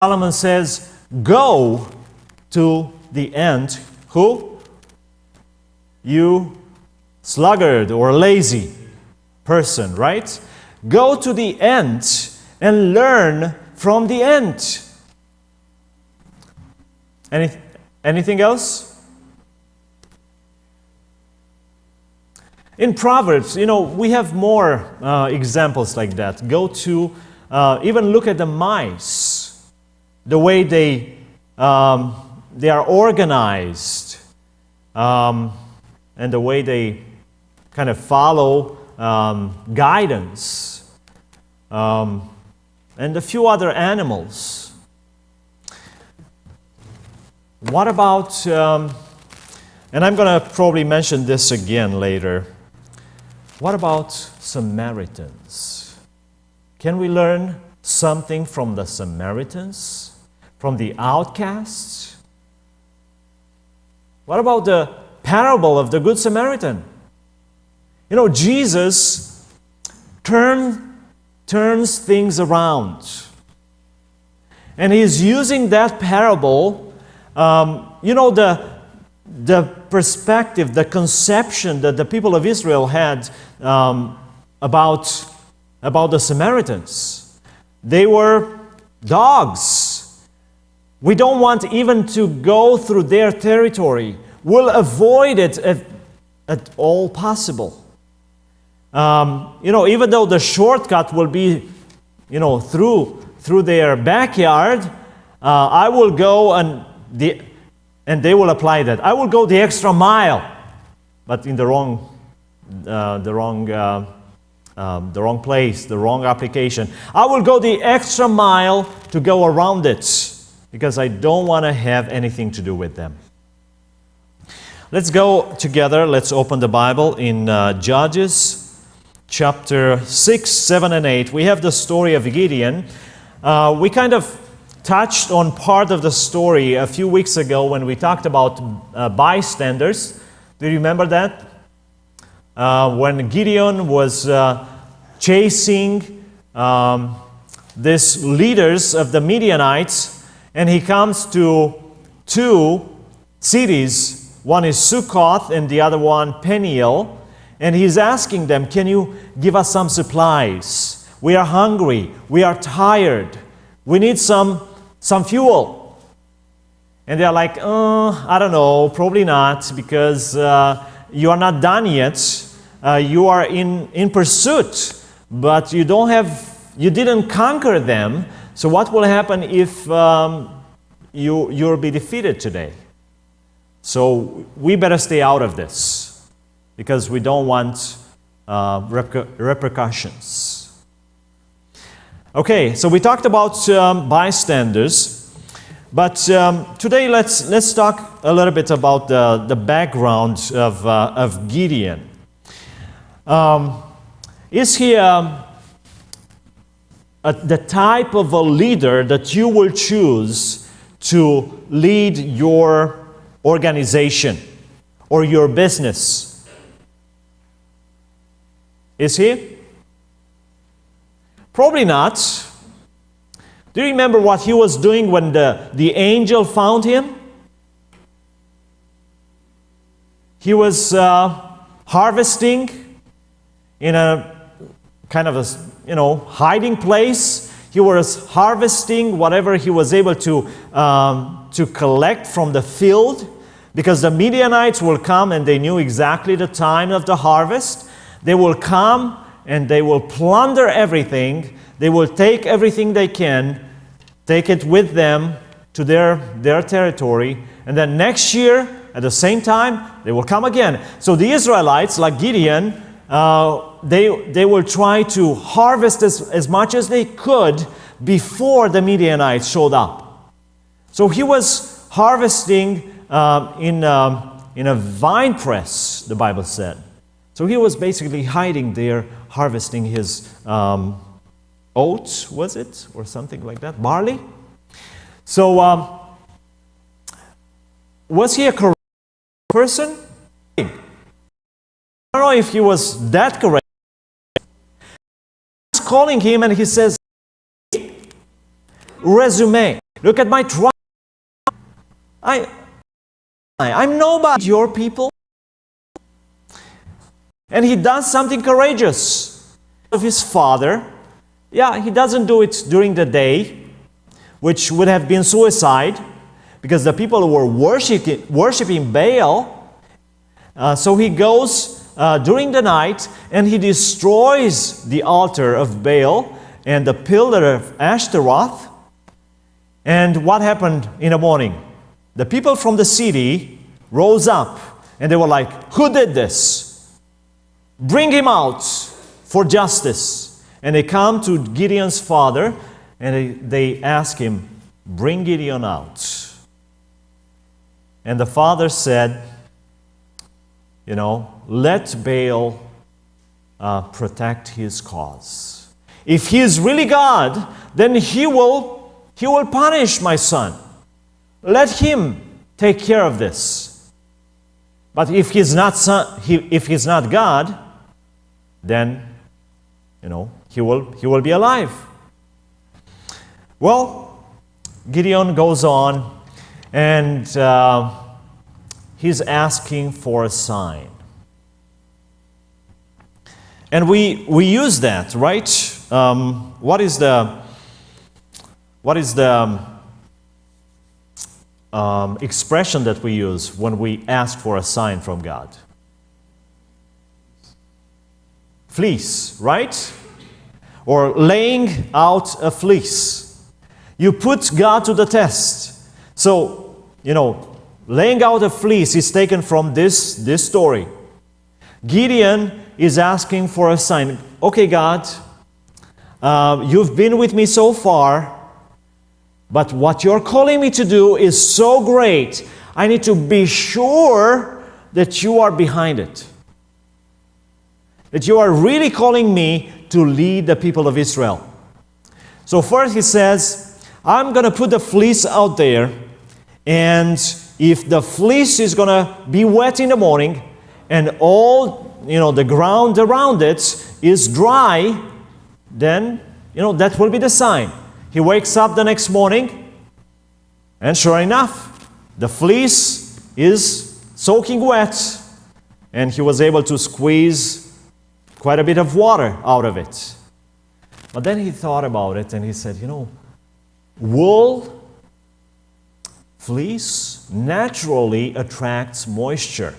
Solomon says, go to the end. Who? You sluggard or lazy person, right? Go to the end and learn from the end. Anything else? In Proverbs, we have more examples like that. Go to, even look at the mice, the way they are organized, and the way they kind of follow guidance, and a few other animals. What about, and I'm going to probably mention this again later, what about Samaritans? Can we learn something from the Samaritans? From the outcasts? What about the parable of the Good Samaritan? Jesus turns things around. And he's using that parable, the perspective, the conception that the people of Israel had about the Samaritans. They were dogs. We don't want even to go through their territory. We'll avoid it at all possible. Even though the shortcut will be, through their backyard, I will go and they will apply that. I will go the extra mile, but in the wrong place, the wrong application. I will go the extra mile to go around it because I don't want to have anything to do with them. Let's go together. Let's open the Bible in Judges chapter 6, 7, and 8. We have the story of Gideon. We kind of touched on part of the story a few weeks ago when we talked about bystanders. Do you remember that? When Gideon was chasing these leaders of the Midianites, and he comes to two cities. One is Sukkoth and the other one Peniel. And he's asking them, can you give us some supplies? We are hungry. We are tired. We need some fuel. And they're like, I don't know, probably not, because you are not done yet. You are in pursuit, but you didn't conquer them. So what will happen if you'll be defeated today? So we better stay out of this, because we don't want repercussions. Okay, so we talked about bystanders, but today let's talk a little bit about the background of Gideon. Is he the type of a leader that you will choose to lead your organization or your business? Is he? Probably not. Do you remember what he was doing when the angel found him? He was harvesting in a kind of a hiding place. He was harvesting whatever he was able to collect from the field, because the Midianites will come, and they knew exactly the time of the harvest. They will come and they will plunder everything. They will take everything they can, take it with them to their territory, and then next year at the same time they will come again. So the Israelites, like Gideon, they will try to harvest as much as they could before the Midianites showed up. So he was harvesting in a vine press, the Bible said. So he was basically hiding there, harvesting his oats, was it? Or something like that, barley. So was he a correct person? I don't know if he was that correct. He's calling him and he says, resume. Look at my tribe. I'm nobody, your people. And he does something courageous of his father. Yeah, he doesn't do it during the day, which would have been suicide, because the people were worshiping Baal. So he goes during the night and he destroys the altar of Baal and the pillar of Ashtaroth. And what happened in the morning? The people from the city rose up and they were like, "Who did this? Bring him out for justice." And they come to Gideon's father and they ask him, "Bring Gideon out." And the father said, let Baal protect his cause. If he is really God, then he will punish my son. Let him take care of this. But if he's not God, then he will be alive. Well, Gideon goes on and he's asking for a sign. And we use that, right? What is the expression that we use when we ask for a sign from God? Fleece, right? Or laying out a fleece. You put God to the test. So, laying out a fleece is taken from this story. Gideon is asking for a sign. Okay, God, you've been with me so far, but what you're calling me to do is so great. I need to be sure that you are behind it. That you are really calling me to lead the people of Israel. So first he says, I'm going to put the fleece out there, and if the fleece is going to be wet in the morning and all the ground around it is dry, then that will be the sign. He wakes up the next morning, and sure enough, the fleece is soaking wet, and he was able to squeeze quite a bit of water out of it. But then he thought about it and he said, wool, fleece, naturally attracts moisture.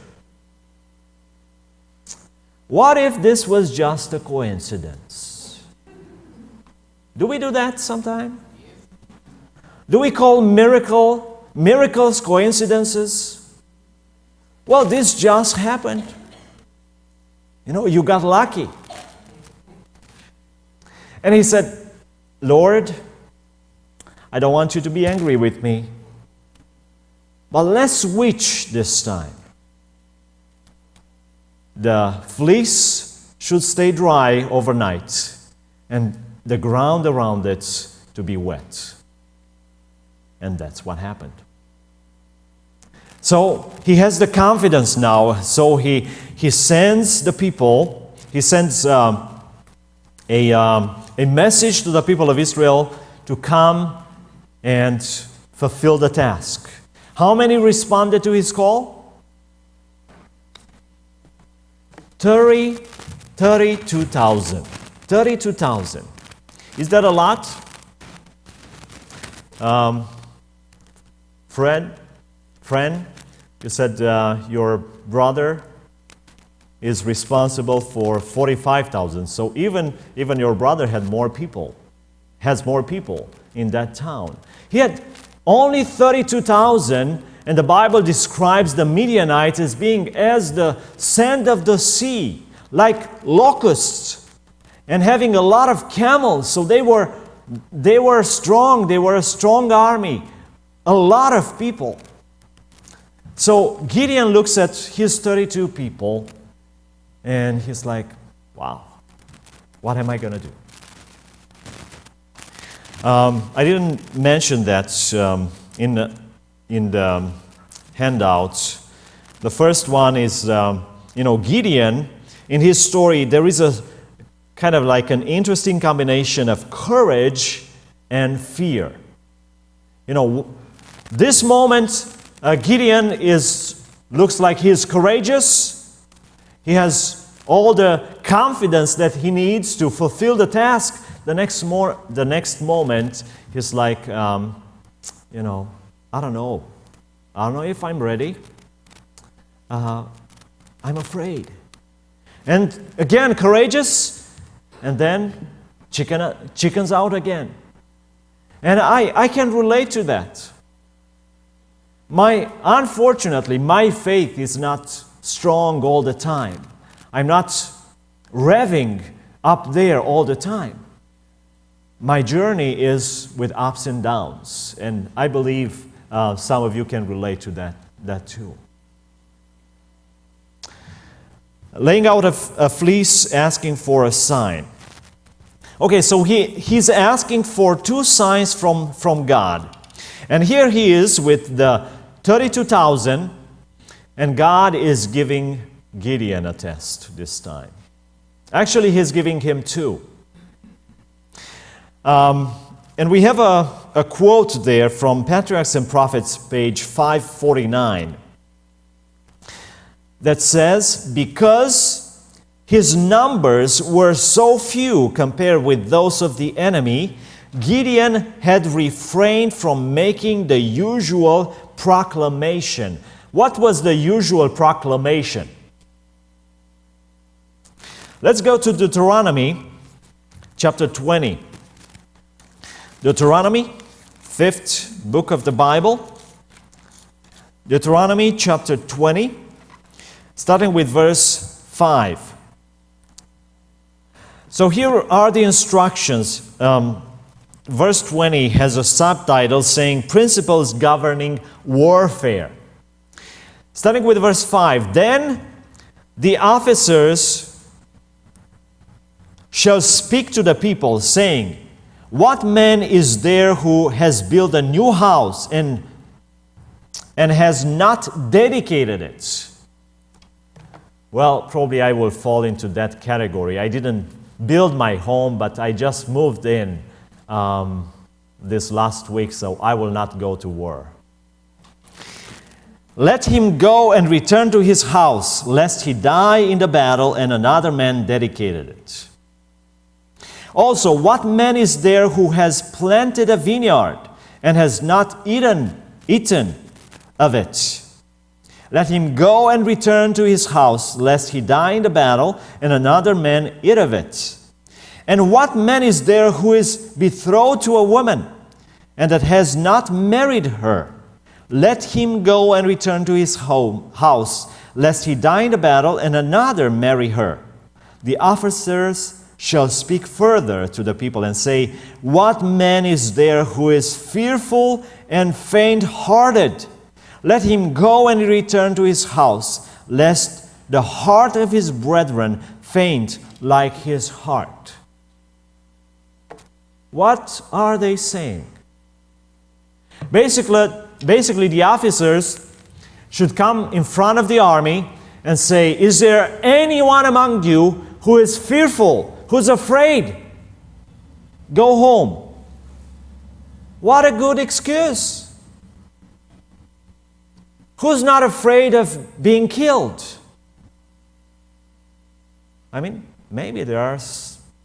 What if this was just a coincidence? Do we do that sometime? Do we call miracles coincidences? Well, this just happened. You got lucky. And he said, Lord, I don't want you to be angry with me, but let's switch this time. The fleece should stay dry overnight, and the ground around it to be wet. And that's what happened. So he has the confidence now. So he sends the people, he sends a message to the people of Israel to come and fulfill the task. How many responded to his call? 32,000. 32,000. Is that a lot? Friend, you said your brother is responsible for 45,000. So even your brother has more people in that town. He had only 32,000, and the Bible describes the Midianites as being as the sand of the sea, like locusts, and having a lot of camels. So they were strong. They were a strong army, a lot of people. So Gideon looks at his 32 people, and he's like, wow, what am I going to do? I didn't mention that in the handouts. The first one is, Gideon, in his story, there is a kind of like an interesting combination of courage and fear. This moment, Gideon looks like he's courageous. He has all the confidence that he needs to fulfill the task. The next moment, he's like, I don't know. I don't know if I'm ready. I'm afraid. And again, courageous, and then chickens out again. And I can relate to that. Unfortunately, my faith is not strong all the time. I'm not revving up there all the time. My journey is with ups and downs, and I believe some of you can relate to that too. Laying out a fleece, asking for a sign. Okay, so he's asking for two signs from God. And here he is with the 32,000, and God is giving Gideon a test this time. Actually, he's giving him two. And we have a quote there from Patriarchs and Prophets, page 549, that says, because his numbers were so few compared with those of the enemy, Gideon had refrained from making the usual proclamation. What was the usual proclamation? Let's go to Deuteronomy chapter 20. Deuteronomy, 5th book of the Bible. Deuteronomy chapter 20, starting with verse 5. So here are the instructions. Verse 20 has a subtitle saying Principles Governing Warfare. Starting with verse 5. Then the officers shall speak to the people, saying, what man is there who has built a new house and has not dedicated it? Well, probably I will fall into that category. I didn't build my home, but I just moved in this last week, so I will not go to war. Let him go and return to his house, lest he die in the battle and another man dedicated it. Also, what man is there who has planted a vineyard and has not eaten of it? Let him go and return to his house, lest he die in the battle and another man eat of it. And what man is there who is betrothed to a woman and that has not married her? Let him go and return to his house, lest he die in the battle and another marry her. The officers shall speak further to the people and say, what man is there who is fearful and faint-hearted? Let him go and return to his house, lest the heart of his brethren faint like his heart. What are they saying? Basically, the officers should come in front of the army and say, is there anyone among you who is fearful, who's afraid? Go home. What a good excuse. Who's not afraid of being killed? I mean, maybe there are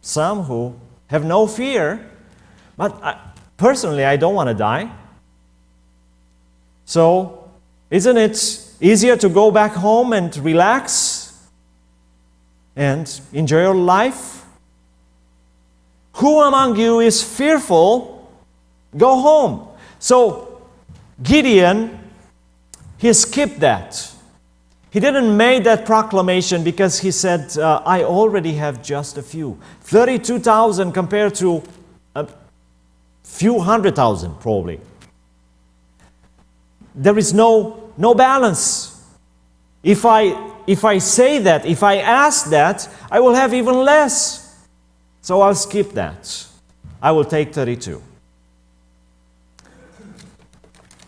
some who have no fear, but personally, I don't want to die. So, isn't it easier to go back home and relax and enjoy your life? Who among you is fearful? Go home. So, Gideon, he skipped that. He didn't make that proclamation because he said, I already have just a few. 32,000 compared to a few 100,000 probably. There is no balance. If I say that, if I ask that, I will have even less. So I'll skip that. I will take 32.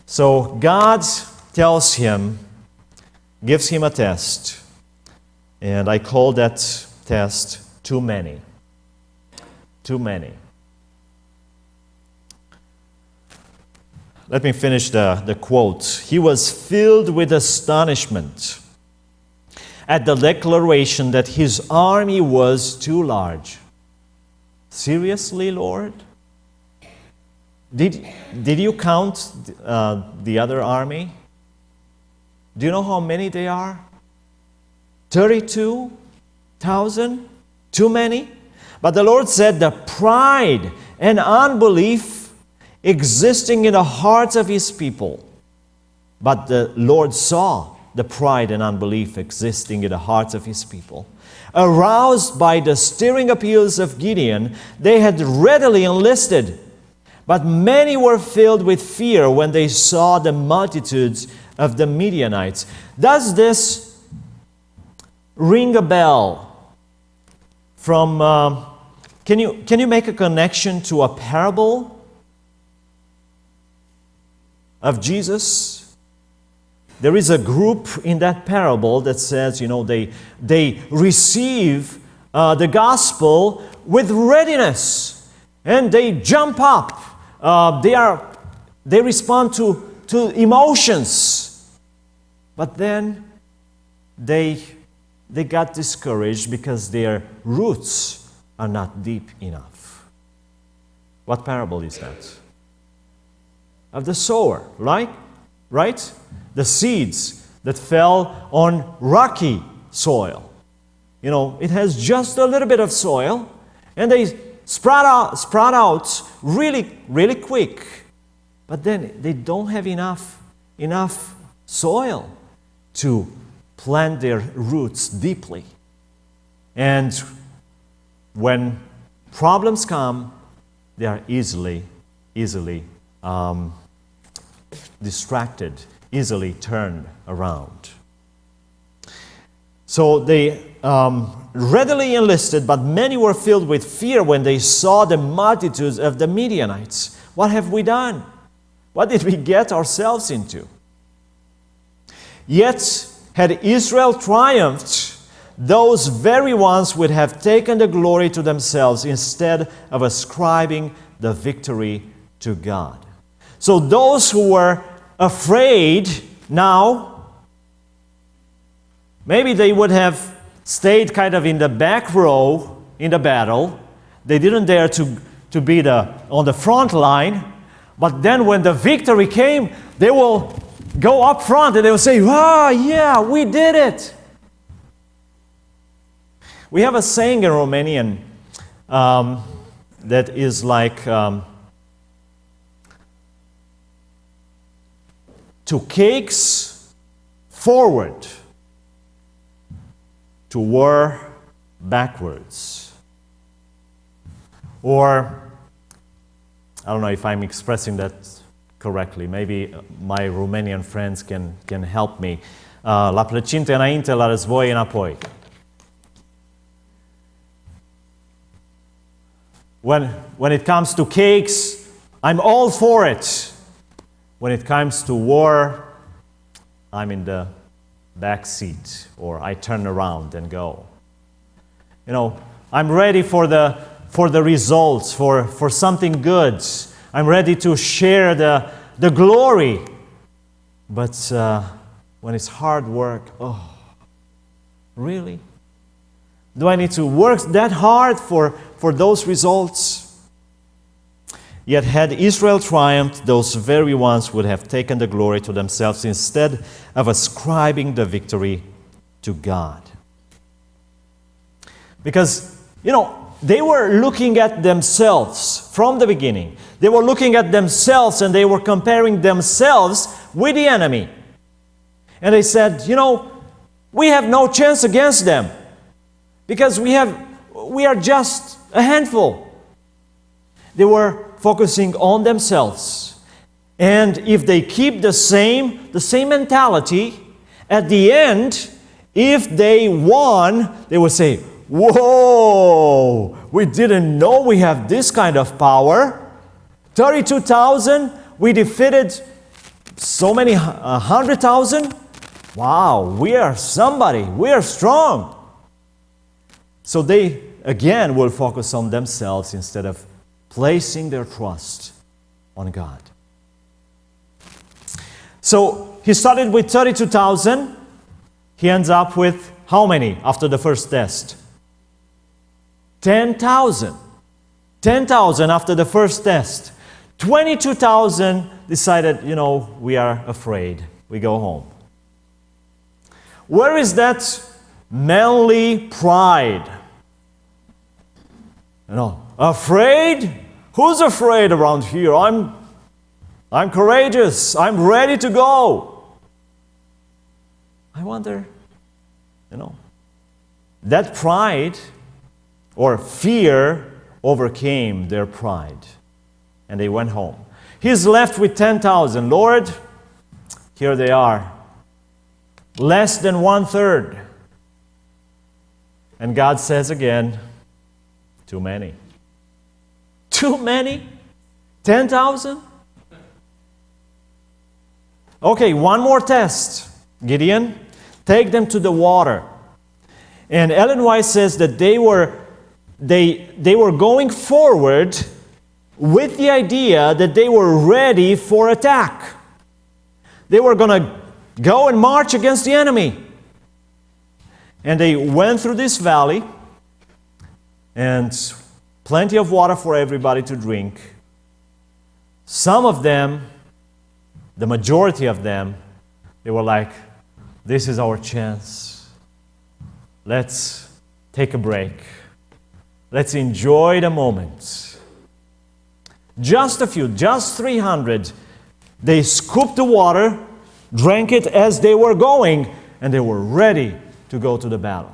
So God tells him, gives him a test, and I call that test too many. Too many. Let me finish the quote. He was filled with astonishment at the declaration that his army was too large. Seriously, Lord? Did you count the other army? Do you know how many they are? 32,000? Too many? But the Lord said the pride and unbelief existing in the hearts of His people. But the Lord saw the pride and unbelief existing in the hearts of His people. Aroused by the stirring appeals of Gideon, they had readily enlisted. But many were filled with fear when they saw the multitudes of the Midianites. Does this ring a bell from... Can you make a connection to a parable of Jesus? There is a group in that parable that says, they receive the gospel with readiness, and they jump up. They respond to emotions, but then they got discouraged because their roots are not deep enough. What parable is that? Of the sower, right? The seeds that fell on rocky soil. It has just a little bit of soil, and they sprout out really, really quick. But then they don't have enough soil to plant their roots deeply. And when problems come, they are easily distracted, easily turned around. So they readily enlisted, but many were filled with fear when they saw the multitudes of the Midianites. What have we done? What did we get ourselves into? Yet, had Israel triumphed, those very ones would have taken the glory to themselves instead of ascribing the victory to God. So those who were afraid now, maybe they would have stayed kind of in the back row in the battle. They didn't dare to be on the front line. But then when the victory came, they will go up front and they will say, yeah, we did it. We have a saying in Romanian that is like, to cakes forward, to war backwards. Or, I don't know if I'm expressing that correctly. Maybe my Romanian friends can help me. La plăcinte înainte, la război înapoi. When it comes to cakes, I'm all for it. When it comes to war, I'm in the back seat, or I turn around and go. I'm ready for the results, for something good. I'm ready to share the glory. But when it's hard work, really? Do I need to work that hard for those results? Yet had Israel triumphed, those very ones would have taken the glory to themselves instead of ascribing the victory to God. Because, they were looking at themselves from the beginning. They were looking at themselves and they were comparing themselves with the enemy. And they said, we have no chance against them because we are just a handful. They were focusing on themselves. And if they keep the same mentality, at the end, if they won, they would say, whoa, we didn't know we have this kind of power. 32,000, we defeated so many 100,000. Wow, we are somebody, we are strong. So they, again, will focus on themselves instead of placing their trust on God. So he started with 32,000. He ends up with how many after the first test? 10,000. 10,000 after the first test. 22,000 decided, we are afraid. We go home. Where is that manly pride? Afraid? Who's afraid around here? I'm courageous. I'm ready to go. I wonder, that pride or fear overcame their pride. And they went home. He's left with 10,000. Lord, here they are. Less than 1/3. And God says again, too many. Too many? 10,000? Okay, one more test. Gideon, take them to the water. And Ellen White says that they were going forward with the idea that they were ready for attack. They were going to go and march against the enemy. And they went through this valley, and plenty of water for everybody to drink. Some of them, the majority of them, they were like, this is our chance. Let's take a break. Let's enjoy the moment. Just a few, just 300, they scooped the water, drank it as they were going, and they were ready to go to the battle.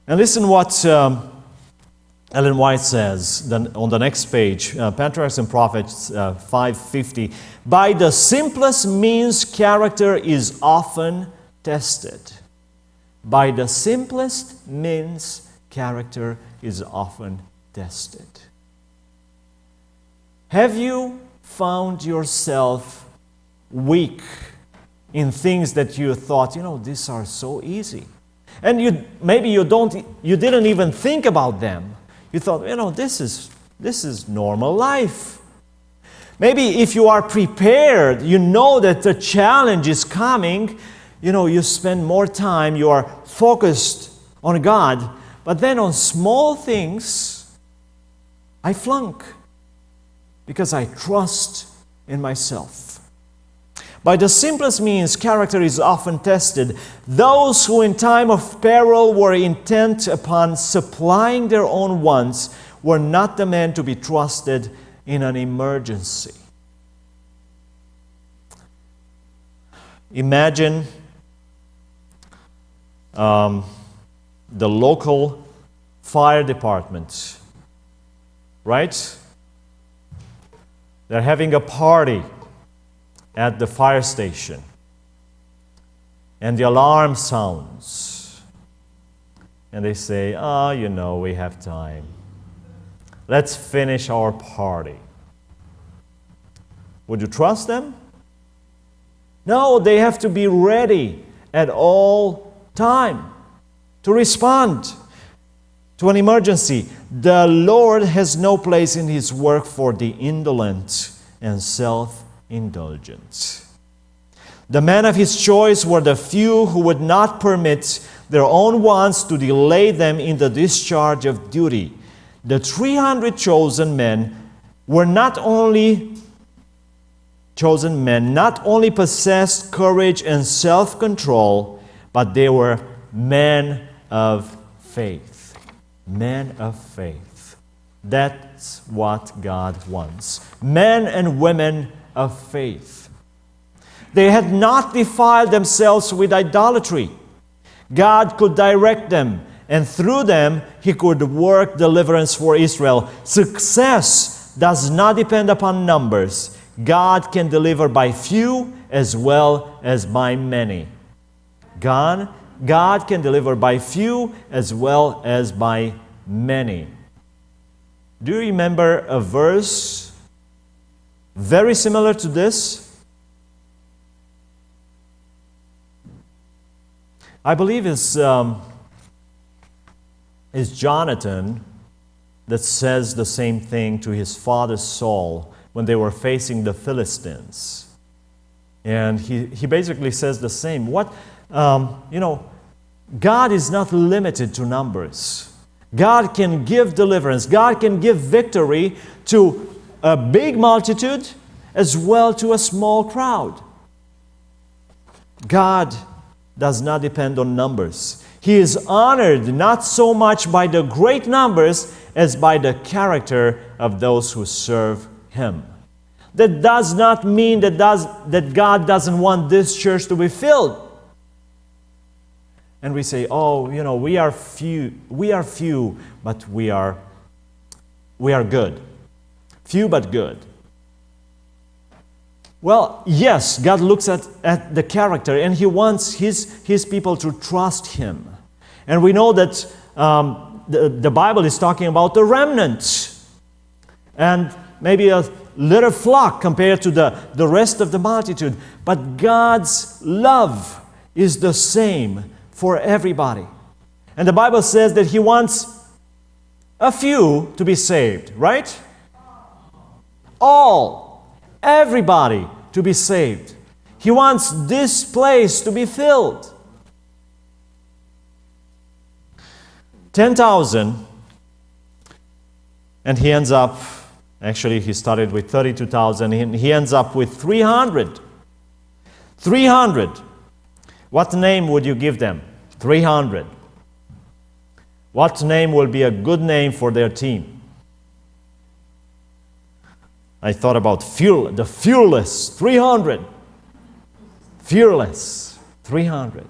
And listen what Ellen White says on the next page, Patriarchs and Prophets 550. By the simplest means, character is often tested. By the simplest means, character is often tested. Have you found yourself weak in things that you thought, these are so easy? And you didn't even think about them. You thought, this is normal life. Maybe if you are prepared, you know that the challenge is coming, you spend more time, you are focused on God. But then on small things, I flunk because I trust in myself. By the simplest means, character is often tested. Those who in time of peril were intent upon supplying their own wants were not the men to be trusted in an emergency. Imagine the local fire department, right? They're having a party at the fire station, and the alarm sounds, and they say, we have time. Let's finish our party. Would you trust them? No, they have to be ready at all time to respond to an emergency. The Lord has no place in His work for the indolent and self-indulgent. The men of His choice were the few who would not permit their own wants to delay them in the discharge of duty. The 300 chosen men not only possessed courage and self-control, but they were men of faith. Men of faith. That's what God wants. Men and women of faith. They had not defiled themselves with idolatry. God could direct them, and through them, He could work deliverance for Israel. Success does not depend upon numbers. God can deliver by few as well as by many. God can deliver by few as well as by many. Do you remember a verse very similar to this? I believe it's Jonathan that says the same thing to his father Saul when they were facing the Philistines. And he basically says the same. God is not limited to numbers. God can give deliverance. God can give victory to a big multitude as well to a small crowd. God does not depend on numbers. He is honored not so much by the great numbers as by the character of those who serve Him. That does not mean that God doesn't want this church to be filled. And we say, we are few, but we are good. Few but good. Well, yes, God looks at the character, and He wants His people to trust Him. And we know that the Bible is talking about the remnant, and maybe a little flock compared to the rest of the multitude. But God's love is the same for everybody. And the Bible says that He wants a few to be saved, right? Everybody to be saved. He wants this place to be filled. 10,000, and he ends up, actually he started with 32,000, and he ends up with 300. 300. What name would you give them? 300. What name will be a good name for their team? I thought about the fearless, 300. Fearless, 300.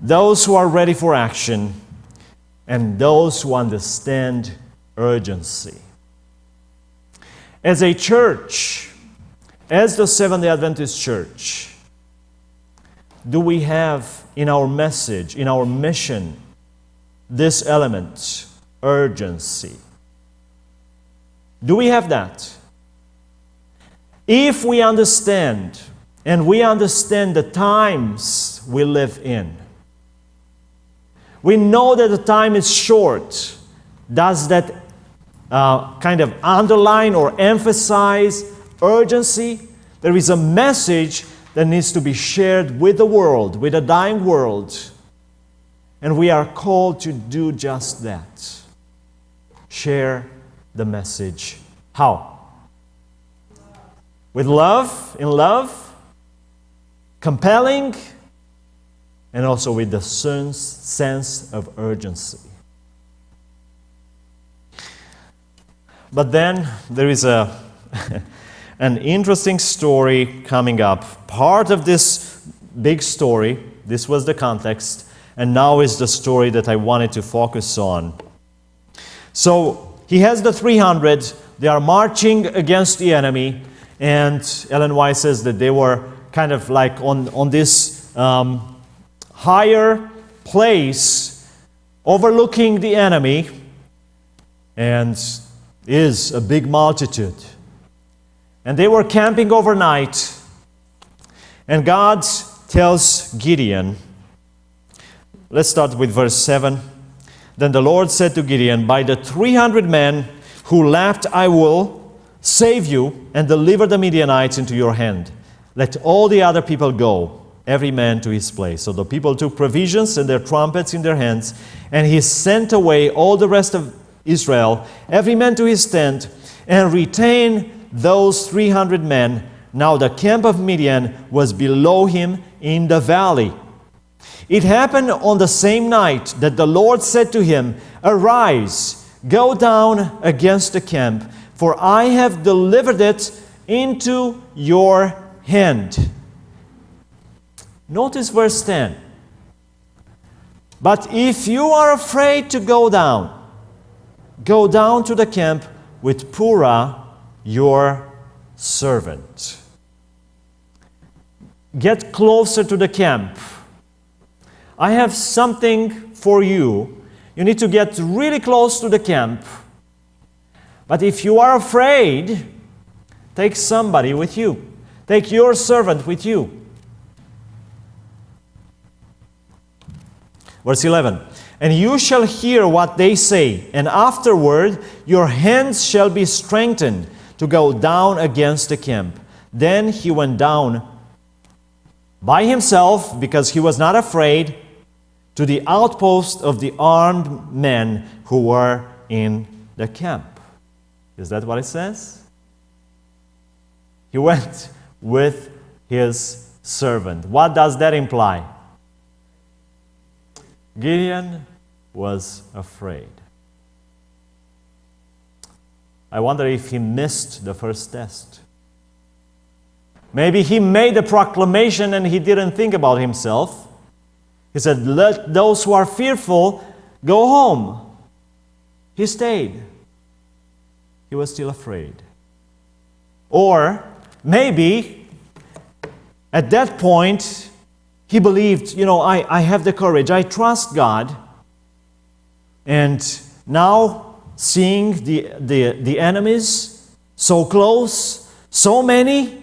Those who are ready for action and those who understand urgency. As a church, as the Seventh-day Adventist Church, do we have in our message, in our mission, this element, urgency? Do we have that? If we understand, and we understand the times we live in, we know that the time is short. Does that kind of underline or emphasize urgency? There is a message that needs to be shared with the world, with a dying world. And we are called to do just that. Share the message. How? With love, in love, compelling, and also with the sense of urgency. But then there is an interesting story coming up. Part of this big story, this was the context, and now is the story that I wanted to focus on. So, he has the 300, they are marching against the enemy, and Ellen White says that they were kind of like on this higher place overlooking the enemy, and is a big multitude. And they were camping overnight, and God tells Gideon, let's start with verse 7. Then the Lord said to Gideon, by the 300 men who left I will save you and deliver the Midianites into your hand. Let all the other people go, every man to his place. So the people took provisions and their trumpets in their hands, and he sent away all the rest of Israel, every man to his tent, and retained those 300 men. Now the camp of Midian was below him in the valley. It happened on the same night that the Lord said to him, arise, go down against the camp, for I have delivered it into your hand. Notice verse 10. But if you are afraid to go down to the camp with Purah, your servant. Get closer to the camp. I have something for you. You need to get really close to the camp. But if you are afraid, take somebody with you. Take your servant with you. Verse 11. And you shall hear what they say, and afterward your hands shall be strengthened to go down against the camp. Then he went down by himself, because he was not afraid, to the outpost of the armed men who were in the camp. Is that what it says? He went with his servant. What does that imply? Gideon was afraid. I wonder if he missed the first test. Maybe he made the proclamation and he didn't think about himself. He said, "Let those who are fearful go home." He stayed. He was still afraid. Or maybe at that point he believed, I have the courage, I trust God. And now seeing the enemies so close, so many,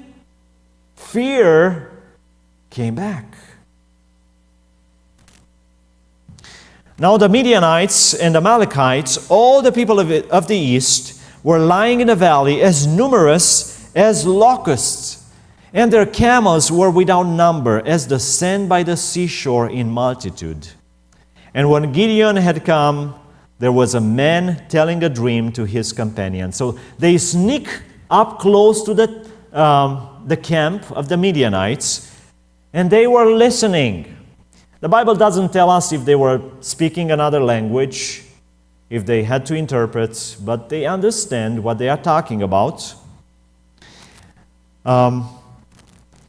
fear came back. Now the Midianites and Amalekites, all the people of the east, were lying in the valley as numerous as locusts, and their camels were without number, as the sand by the seashore in multitude. And when Gideon had come, there was a man telling a dream to his companion. So they sneak up close to the camp of the Midianites, and they were listening. The Bible doesn't tell us if they were speaking another language, if they had to interpret, but they understand what they are talking about.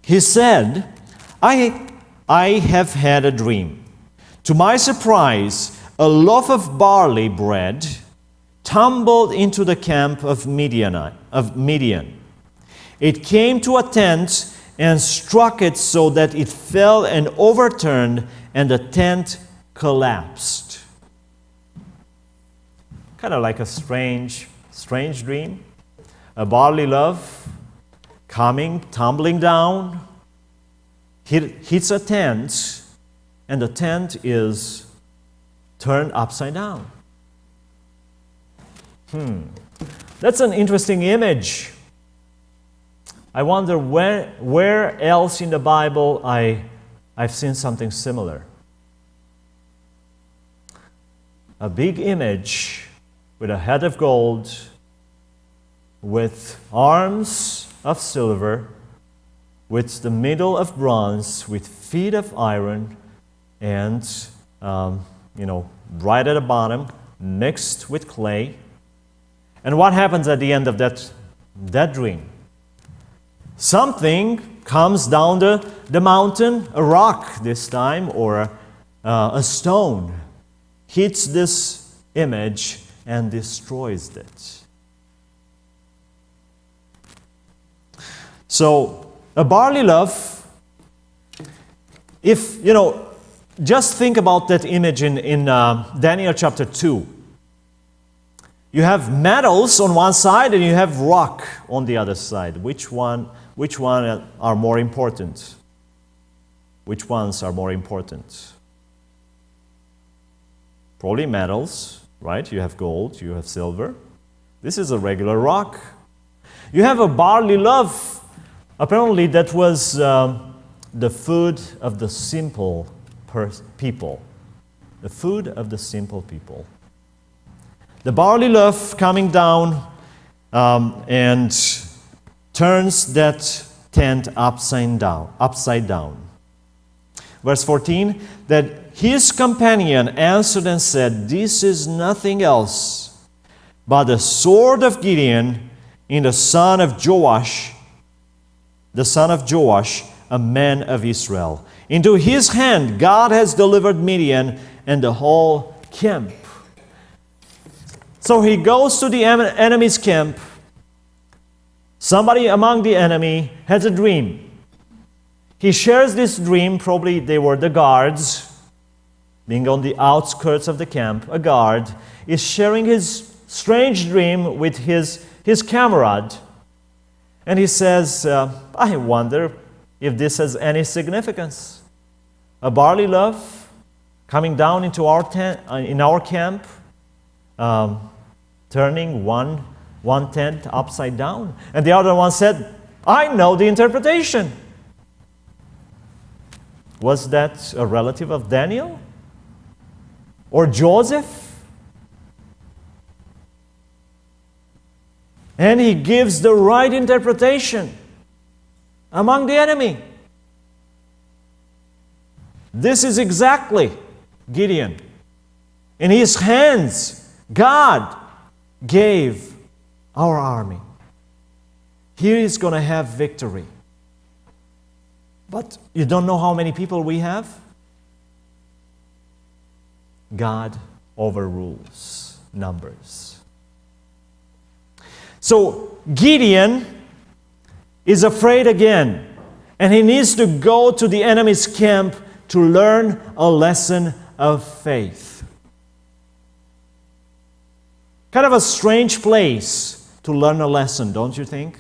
He said, I have had a dream. To my surprise, a loaf of barley bread tumbled into the camp of Midian. It came to a tent and struck it so that it fell and overturned, and the tent collapsed. Kind of like a strange dream. A barley loaf tumbling down, hits a tent, and the tent is turned upside down. That's an interesting image. I wonder where else in the Bible I've seen something similar. A big image with a head of gold, with arms of silver, with the middle of bronze, with feet of iron, and right at the bottom, mixed with clay. And what happens at the end of that dream? Something comes down the mountain, a rock this time, or a stone, hits this image and destroys it. So, a barley loaf, just think about that image in Daniel chapter 2. You have metals on one side and you have rock on the other side. Which one are more important? Which ones are more important? Probably metals, right? You have gold, you have silver. This is a regular rock. You have a barley loaf. Apparently that was the food of the simple people. The food of the simple people. The barley loaf coming down and turns that tent upside down. Verse 14, that his companion answered and said, "This is nothing else but the sword of Gideon in the son of Joash, a man of Israel. Into his hand God has delivered Midian and the whole camp." So he goes to the enemy's camp. Somebody among the enemy has a dream. He shares this dream. Probably they were the guards, being on the outskirts of the camp. A guard is sharing his strange dream with his comrade. And he says, I wonder if this has any significance. A barley loaf coming down into our tent, in our camp, turning one tent upside down. And the other one said, I know the interpretation. Was that a relative of Daniel? Or Joseph? And he gives the right interpretation among the enemy. This is exactly Gideon. In his hands, God gave our army. Here he's going to have victory. But you don't know how many people we have? God overrules numbers. So Gideon is afraid again, and he needs to go to the enemy's camp to learn a lesson of faith. Kind of a strange place to learn a lesson, don't you think?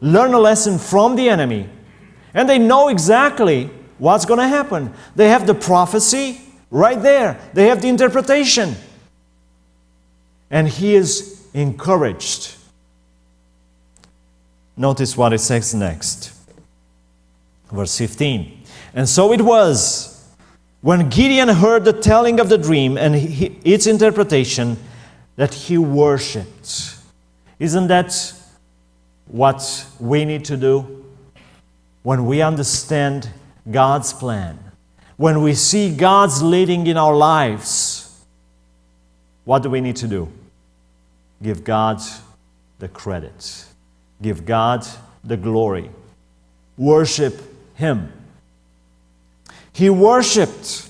Learn a lesson from the enemy, and they know exactly what's going to happen. They have the prophecy right there. They have the interpretation. And he is encouraged. Notice what it says next. Verse 15. And so it was, when Gideon heard the telling of the dream and its interpretation, that he worshipped. Isn't that what we need to do? When we understand God's plan, when we see God's leading in our lives, what do we need to do? Give God the credit. Give God the glory. Worship Him. He worshipped.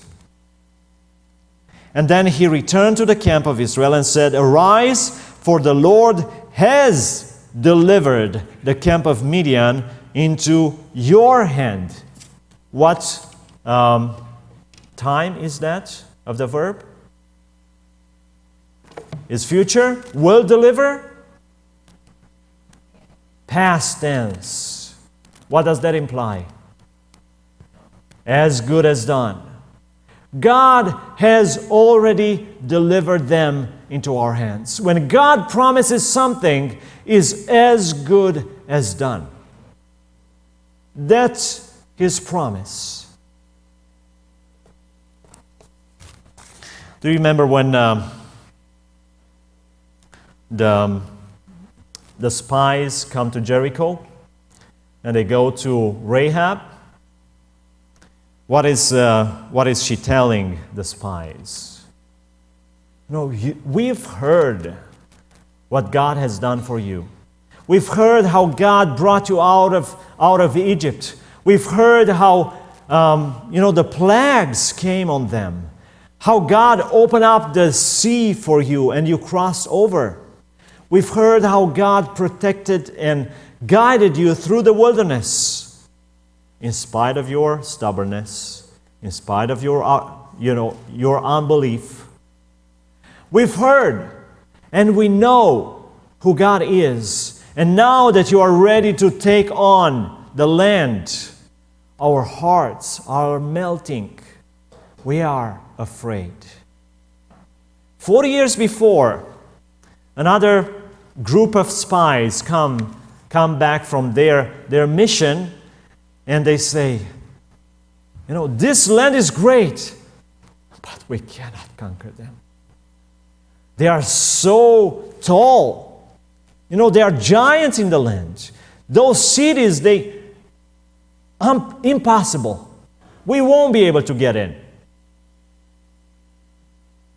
And then he returned to the camp of Israel and said, "Arise, for the Lord has delivered the camp of Midian into your hand." What time is that of the verb? Is future? Will deliver? Past tense. What does that imply? As good as done. God has already delivered them into our hands. When God promises something, is as good as done. That's His promise. Do you remember when the spies come to Jericho and they go to Rahab? What is she telling the spies? We've heard what God has done for you. We've heard how God brought you out of Egypt. We've heard how the plagues came on them. How God opened up the sea for you and you crossed over. We've heard how God protected and guided you through the wilderness. In spite of your stubbornness, in spite of your unbelief. We've heard and we know who God is. And now that you are ready to take on the land, our hearts are melting. We are afraid. 40 years before, another group of spies come back from their mission, and they say, this land is great, but we cannot conquer them. They are so tall. They are giants in the land. Those cities, impossible. We won't be able to get in.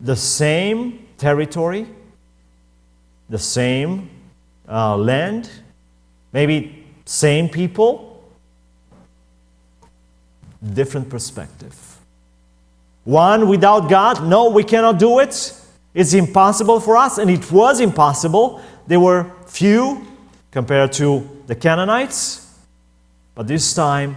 The same territory, the same land, maybe same people, different perspective. One, without God, no, we cannot do it. It's impossible for us, and it was impossible. They were few compared to the Canaanites, but this time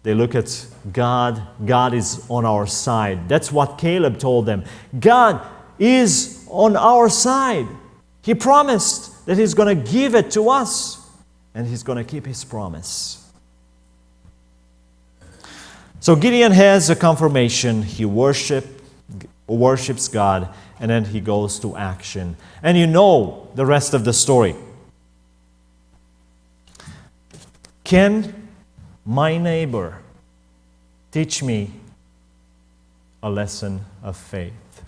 they look at God. God is on our side. That's what Caleb told them. God is on our side. He promised that He's going to give it to us, and He's going to keep His promise. So Gideon has a confirmation. He worships God, and then he goes to action. And you know the rest of the story. Can my neighbor teach me a lesson of faith?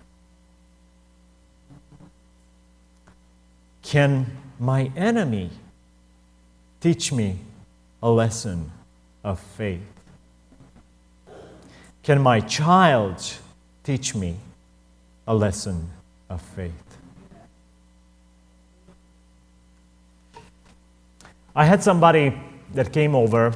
Can my enemy teach me a lesson of faith? Can my child teach me a lesson of faith? I had somebody that came over.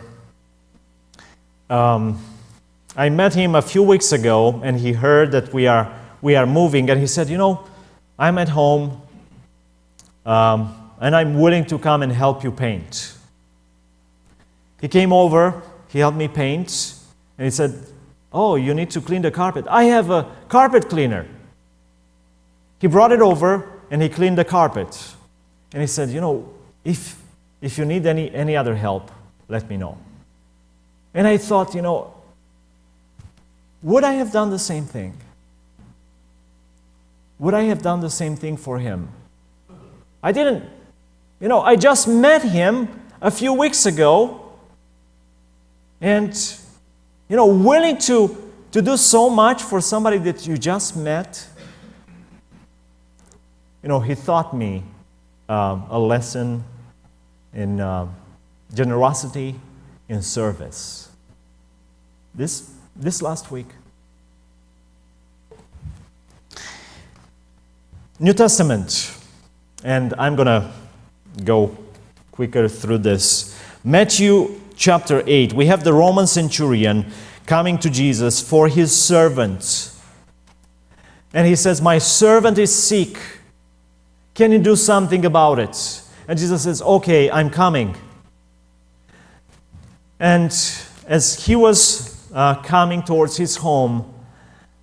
I met him a few weeks ago, and he heard that we are moving, and he said, I'm at home, and I'm willing to come and help you paint. He came over, he helped me paint, and he said, oh, you need to clean the carpet. I have a carpet cleaner. He brought it over, and he cleaned the carpet. And he said, if you need any other help, let me know. And I thought, would I have done the same thing? Would I have done the same thing for him? I didn't. I just met him a few weeks ago, and, willing to do so much for somebody that you just met. He taught me a lesson in generosity, in service. This last week. New Testament, and I'm going to go quicker through this. Matthew chapter 8, we have the Roman centurion coming to Jesus for his servant. And he says, my servant is sick. Can you do something about it? And Jesus says, okay, I'm coming. And as he was coming towards his home,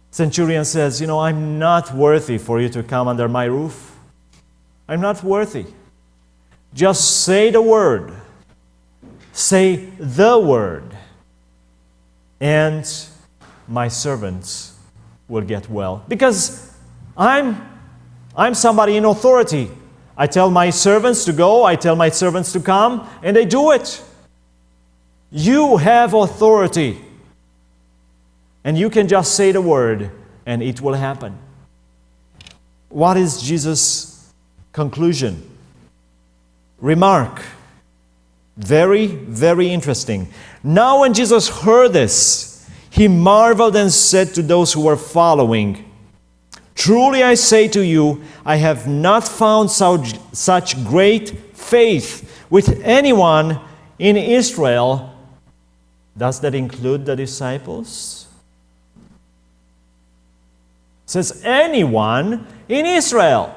centurion says, I'm not worthy for you to come under my roof. I'm not worthy. Just say the word. Say the word. And my servants will get well. Because I'm somebody in authority. I tell my servants to go, I tell my servants to come, and they do it. You have authority. And you can just say the word, and it will happen. What is Jesus' conclusion? Remark. Very, very interesting. Now when Jesus heard this, he marveled and said to those who were following, truly I say to you, I have not found such great faith with anyone in Israel. Does that include the disciples? It says anyone in Israel.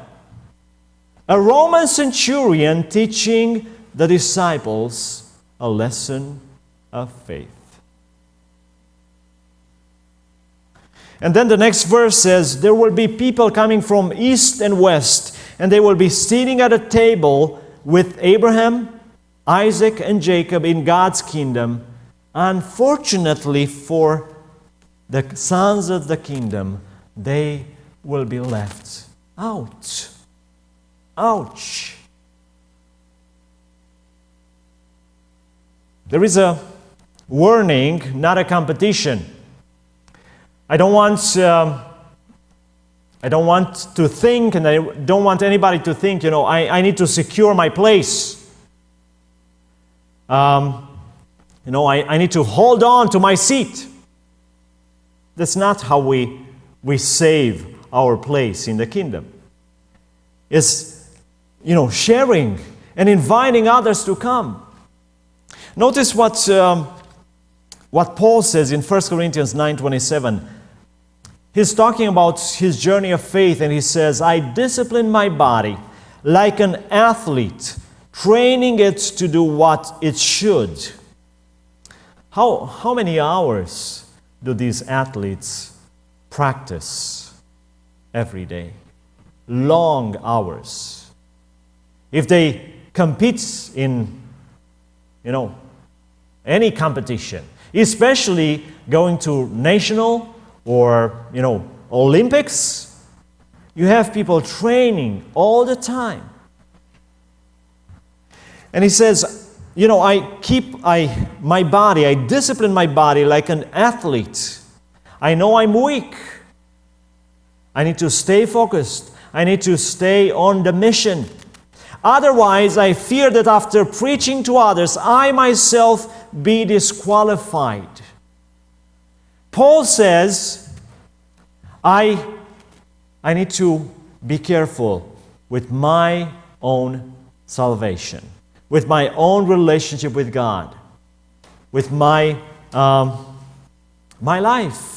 A Roman centurion teaching the disciples a lesson of faith. And then the next verse says, there will be people coming from east and west, and they will be sitting at a table with Abraham, Isaac, and Jacob in God's kingdom. Unfortunately for the sons of the kingdom, they will be left out. Ouch. There is a warning, not a competition. I don't want to think, and I don't want anybody to think, I need to secure my place. I need to hold on to my seat. That's not how we save our place in the kingdom. It's, sharing and inviting others to come. Notice what Paul says in 1 Corinthians 9:27. He's talking about his journey of faith, and he says, I discipline my body like an athlete, training it to do what it should. How many hours do these athletes practice every day? Long hours. If they compete in, any competition, especially going to national or, Olympics, you have people training all the time. And he says, I discipline my body like an athlete. I know I'm weak. I need to stay focused. I need to stay on the mission. Otherwise, I fear that after preaching to others, I myself be disqualified. Paul says, I need to be careful with my own salvation, with my own relationship with God, with my life.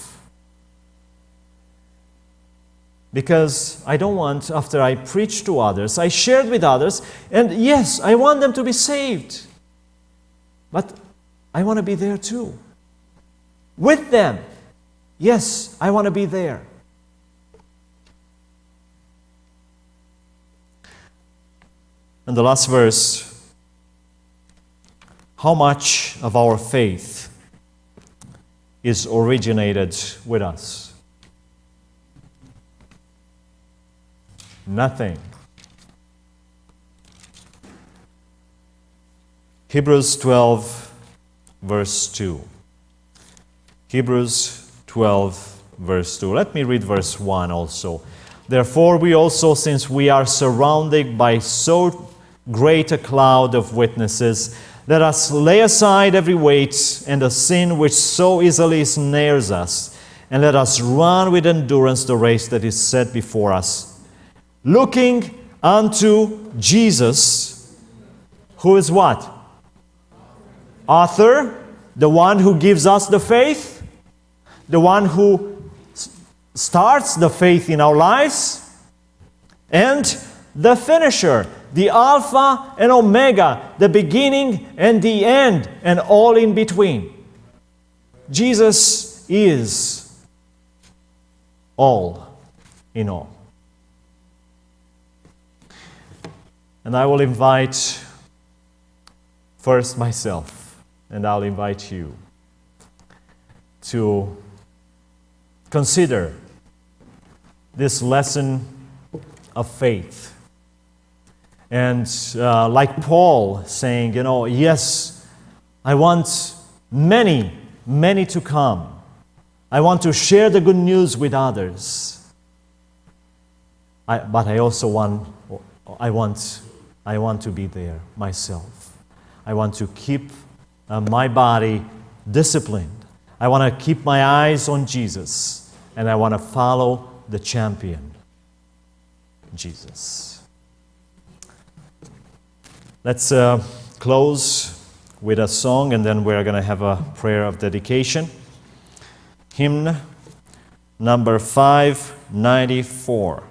Because I don't want, after I preach to others, I shared with others, and yes, I want them to be saved. But I want to be there too. With them. Yes, I want to be there. And the last verse, how much of our faith is originated with us? Nothing. Hebrews 12, verse 2. Hebrews 12, verse 2. Let me read verse 1 also. Therefore we also, since we are surrounded by so great a cloud of witnesses, let us lay aside every weight and the sin which so easily snares us, and let us run with endurance the race that is set before us, looking unto Jesus, who is what? Author, the one who gives us the faith, the one who starts the faith in our lives, and the finisher, the Alpha and Omega, the beginning and the end, and all in between. Jesus is all in all. And I will invite first myself, and I'll invite you to consider this lesson of faith. And like Paul saying, yes, I want many to come. I want to share the good news with others. But I also I want to be there myself. I want to keep my body disciplined. I want to keep my eyes on Jesus. And I want to follow the champion, Jesus. Let's close with a song, and then we're going to have a prayer of dedication. Hymn number 594.